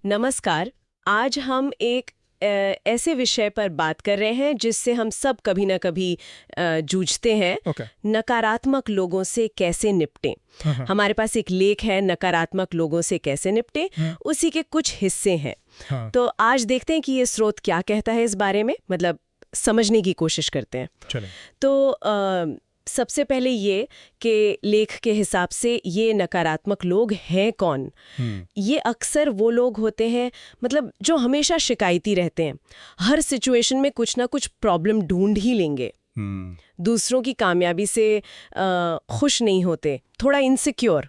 नमस्कार। आज हम एक ऐसे विषय पर बात कर रहे हैं जिससे हम सब कभी ना कभी जूझते हैं। नकारात्मक लोगों से कैसे निपटें। हमारे पास एक लेख है, नकारात्मक लोगों से कैसे निपटें। उसी के कुछ हिस्से हैं। तो आज देखते हैं कि ये स्रोत क्या कहता है इस बारे में, मतलब समझने की कोशिश करते हैं। तो सबसे पहले ये कि लेख के हिसाब से ये नकारात्मक लोग हैं कौन। ये अक्सर वो लोग होते हैं, मतलब जो हमेशा शिकायती रहते हैं, हर सिचुएशन में कुछ ना कुछ प्रॉब्लम ढूंढ ही लेंगे। दूसरों की कामयाबी से खुश नहीं होते, थोड़ा इनसिक्योर,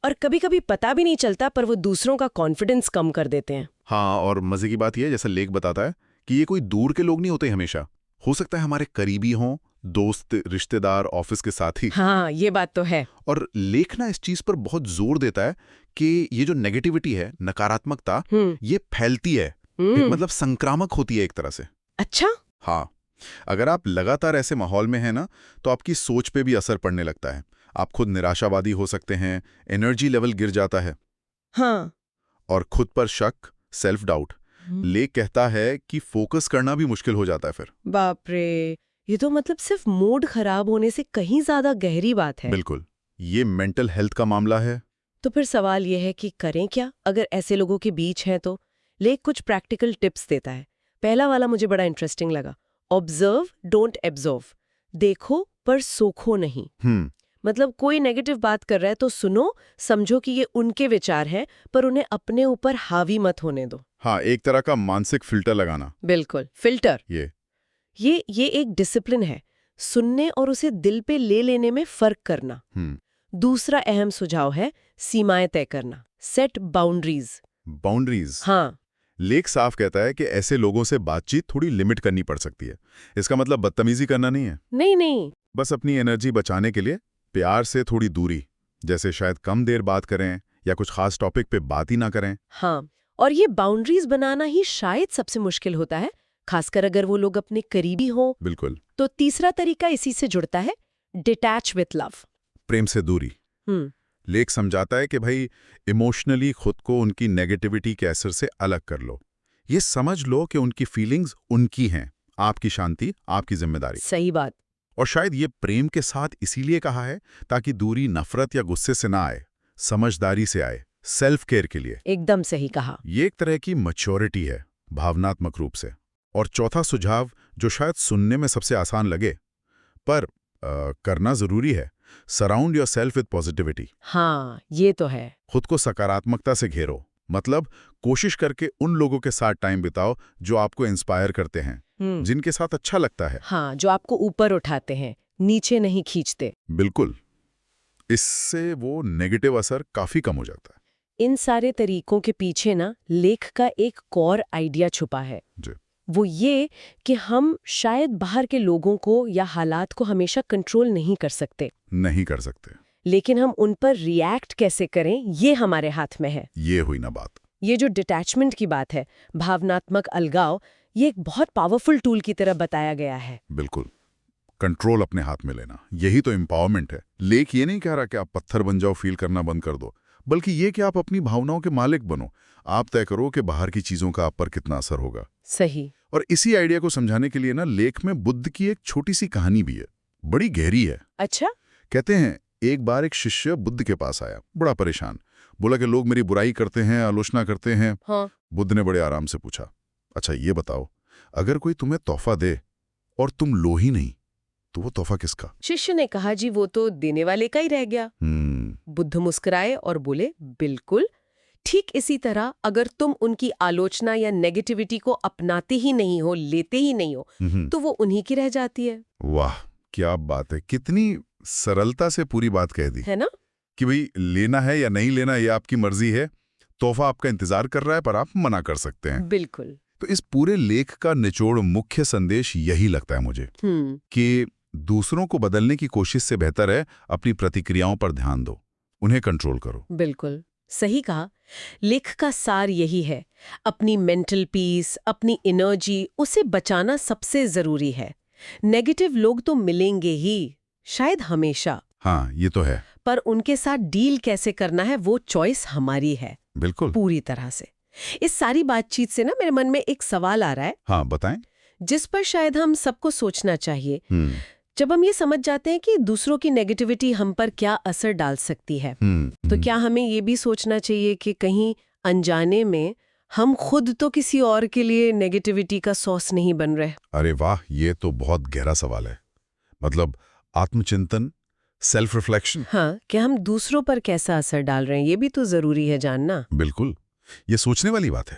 और कभी कभी पता भी नहीं चलता पर वो दूसरों का कॉन्फिडेंस कम कर देते हैं। हाँ, और मजे की बात यह है, जैसा लेख बताता है, कि ये कोई दूर के लोग नहीं होते हमेशा। हो सकता है हमारे करीबी हों, दोस्त, रिश्तेदार, ऑफिस के साथी। हाँ, ये बात तो है। और लेख ना इस चीज पर बहुत जोर देता है कि ये जो नेगेटिविटी है, नकारात्मकता, ये फैलती है, मतलब संक्रामक होती है एक तरह से। अच्छा। हाँ, अगर आप लगातार ऐसे माहौल में हैं ना, तो आपकी सोच पे भी असर पड़ने लगता है। आप खुद निराशावादी हो सकते हैं, एनर्जी लेवल गिर जाता है। हाँ। और खुद पर शक, सेल्फ डाउट। लेख कहता है कि फोकस करना भी मुश्किल हो जाता है फिर। बाप रे, ये तो मतलब सिर्फ मूड खराब होने से कहीं ज्यादा गहरी बात है। बिल्कुल, ये मेंटल हेल्थ का मामला है। तो फिर सवाल यह है कि करें क्या अगर ऐसे लोगों के बीच हैं। तो लेख कुछ प्रैक्टिकल टिप्स देता है। पहला वाला मुझे बड़ा इंटरेस्टिंग लगा, ऑब्जर्व डोंट एब्जॉर्व। देखो पर सोखो नहीं। मतलब कोई नेगेटिव बात कर रहा है तो सुनो, समझो कि ये उनके विचार हैं, पर उन्हें अपने ऊपर हावी मत होने दो। हाँ, एक तरह का मानसिक फिल्टर लगाना। बिल्कुल, फिल्टर। ये एक डिसिप्लिन है, सुनने और उसे दिल पे ले लेने में फर्क करना। दूसरा अहम सुझाव है सीमाएं तय करना, सेट बाउंड्रीज। बाउंड्रीज। हाँ। लेख साफ कहता है कि ऐसे लोगों से बातचीत थोड़ी लिमिट करनी पड़ सकती है। इसका मतलब बदतमीजी करना नहीं है। नहीं, बस अपनी एनर्जी बचाने के लिए प्यार से थोड़ी दूरी, जैसे शायद कम देर बात करें या कुछ खास टॉपिक पे बात ही ना करें। हाँ, और ये बाउंड्रीज बनाना ही शायद सबसे मुश्किल होता है, खासकर अगर वो लोग अपने करीबी हों। बिल्कुल। तो तीसरा तरीका इसी से जुड़ता है, डिटैच विथ लव। प्रेम से दूरी। लेख समझाता है कि भाई इमोशनली खुद को उनकी नेगेटिविटी के असर से अलग कर लो। ये समझ लो कि उनकी फीलिंग्स उनकी हैं, आपकी शांति आपकी जिम्मेदारी। सही बात। और शायद ये प्रेम के साथ इसीलिए कहा है ताकि दूरी नफरत या गुस्से से ना आए, समझदारी से आए, सेल्फ केयर के लिए। एकदम सही कहा। ये एक तरह की मैच्योरिटी है, भावनात्मक रूप से। और चौथा सुझाव, जो शायद सुनने में सबसे आसान लगे पर करना जरूरी है, surround your self with positivity. हाँ, ये तो है। खुद को सकारात्मकता से घेरो, मतलब कोशिश करके उन लोगों के साथ टाइम बिताओ जो आपको इंस्पायर करते हैं, जिनके साथ अच्छा लगता है। हाँ, जो आपको ऊपर उठाते हैं, नीचे नहीं खींचते। बिल्कुल, इससे वो नेगेटिव असर काफी कम हो जाता है। इन सारे तरीकों के पीछे ना लेख का एक कोर आइडिया छुपा है जी। वो ये कि हम शायद बाहर के लोगों को या हालात को हमेशा कंट्रोल नहीं कर सकते, लेकिन हम उन पर रिएक्ट कैसे करें ये हमारे हाथ में है। ये हुई ना बात। ये जो डिटैचमेंट की बात है, भावनात्मक अलगाव, ये एक बहुत पावरफुल टूल की तरह बताया गया है। बिल्कुल, कंट्रोल अपने हाथ में लेना, यही तो एम्पावरमेंट है। लेख ये नहीं कह रहा कि आप पत्थर बन जाओ, फील करना बंद कर दो, बल्कि ये कि आप अपनी भावनाओं के मालिक बनो। आप तय करो कि बाहर की चीजों का आप पर कितना असर होगा। सही। और इसी आइडिया को समझाने के लिए ना लेख में बुद्ध की एक छोटी सी कहानी भी है, बड़ी गहरी है। अच्छा। कहते हैं एक बार एक शिष्य बुद्ध के पास आया, बड़ा परेशान। बोला कि लोग मेरी बुराई करते हैं, आलोचना करते हैं। हाँ। बुद्ध ने बड़े आराम से पूछा, अच्छा ये बताओ, अगर कोई तुम्हें तोहफा दे और तुम लो ही नहीं, तो वो तोहफा किसका? शिष्य ने कहा, जी वो तो देने वाले का ही रह गया। बुद्ध मुस्कुराए और बोले, बिल्कुल ठीक इसी तरह अगर तुम उनकी आलोचना या नेगेटिविटी को अपनाते ही नहीं हो, लेते ही नहीं हो, तो वो उन्हीं की रह जाती है। वाह, क्या बात है, कितनी सरलता से पूरी बात कह दी है ना, कि भाई लेना है या नहीं लेना ये आपकी मर्जी है, तोहफा आपका इंतजार कर रहा है पर आप मना कर सकते हैं। बिल्कुल। तो इस पूरे लेख का निचोड़, मुख्य संदेश यही लगता है मुझे, कि दूसरों को बदलने की कोशिश से बेहतर है अपनी प्रतिक्रियाओं पर ध्यान दो, उन्हें कंट्रोल करो। बिल्कुल सही कहा। लेख का सार यही है, अपनी मेंटल पीस, अपनी एनर्जी, उसे बचाना सबसे जरूरी है। नेगेटिव लोग तो मिलेंगे ही, शायद हमेशा। हाँ, ये तो है। पर उनके साथ डील कैसे करना है वो चॉइस हमारी है। बिल्कुल, पूरी तरह से। इस सारी बातचीत से ना मेरे मन में एक सवाल आ रहा है, हाँ बताएं। जिस पर शायद हम सबको सोचना चाहिए। जब हम ये समझ जाते हैं कि दूसरों की नेगेटिविटी हम पर क्या असर डाल सकती है, तो क्या हमें ये भी सोचना चाहिए कि कहीं अनजाने में हम खुद तो किसी और के लिए नेगेटिविटी का सोर्स नहीं बन रहे? अरे वाह, ये तो बहुत गहरा सवाल है। मतलब आत्मचिंतन, सेल्फ रिफ्लेक्शन। हाँ, कि हम दूसरों पर कैसा असर डाल रहे हैं, ये भी तो जरूरी है जानना। बिल्कुल, ये सोचने वाली बात है।